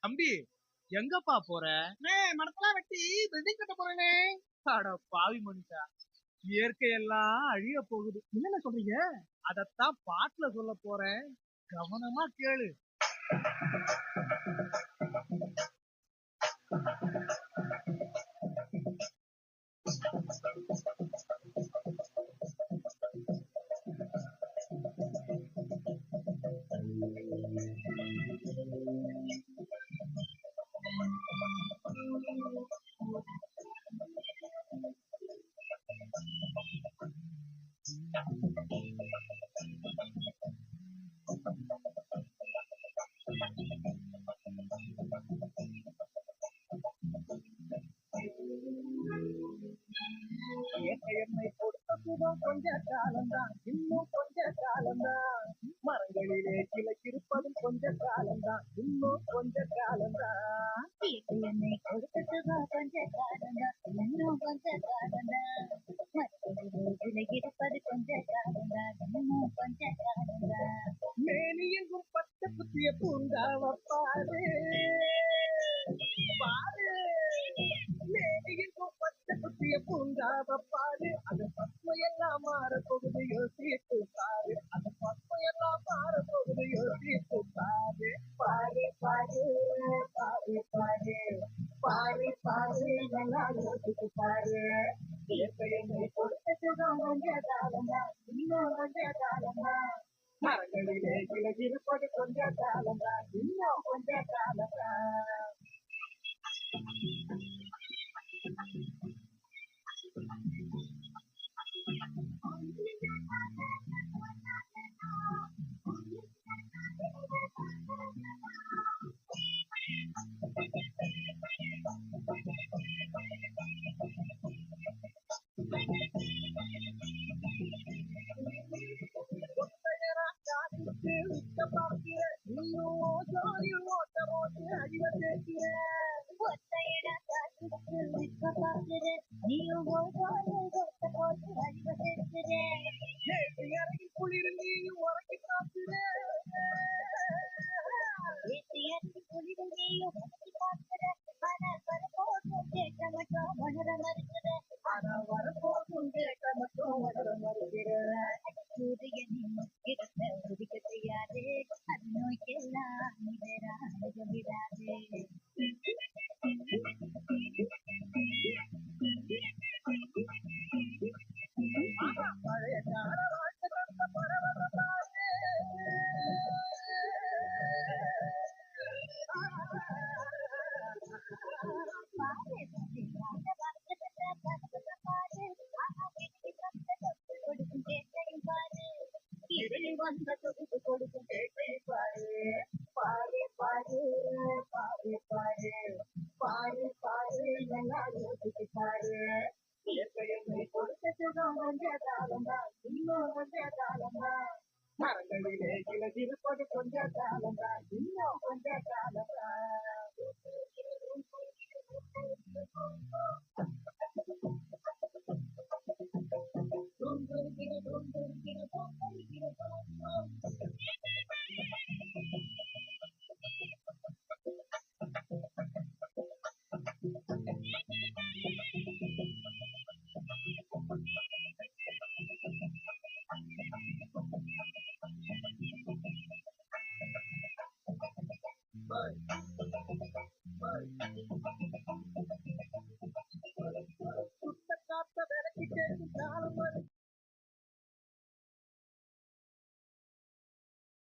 தம்பி, எங்கப்பா போற? மரத்தெல்லாம் வெட்டி பில்டிங் கட்ட போறேனே. அட பாவி மனுஷா, இயற்கையெல்லாம் அழிய போகுது. என்னென்ன சொல்றீங்க? அதத்தான் பாட்டுல சொல்ல போறேன், கவனமா கேளு. என்னை கொடுத்ததும் கொஞ்ச காலம்தான், இன்னும் கொஞ்ச காலம்தான். மரங்களிலே கிளை இருப்பதும் கொஞ்ச காலம்தான், இன்னும் கொஞ்ச காலம்தான். என்னை கொடுத்ததும் கொஞ்ச காலம்தான், இன்னும் கொஞ்ச காலம்தான். மரங்களிலே இருப்பது கொஞ்ச காலம்தான், இன்னும் கொஞ்ச காலம்தான். மேனி எங்கும் பச்சை குத்திய பூங்காவ பாரு பாரு. மேனி எங்கும் பச்சை குத்திய பூங்காவ பாரு. அது பசுமையெல்லாம் மாறப்போகுது, யோசித்து பாரு. அது பசுமையெல்லாம் மாறப்போகுது, யோசித்து பாரு. பாரு பாரு பாரு பாரு பாரு பாரு, எல்லாம் யோசித்து பாரு. என்னை கொடுத்ததுதான் கொஞ்ச காலம்தான், இன்னும் கொஞ்ச காலம்தான். மரங்களிலே கிளை இருப்பது கொஞ்ச காலம்தான், இன்னும் கொஞ்ச காலம்தான். மரங்களிலே கிளை இருப்பது கொஞ்ச காலம்தான், இன்னும் கொஞ்ச காலம்தான். Bye.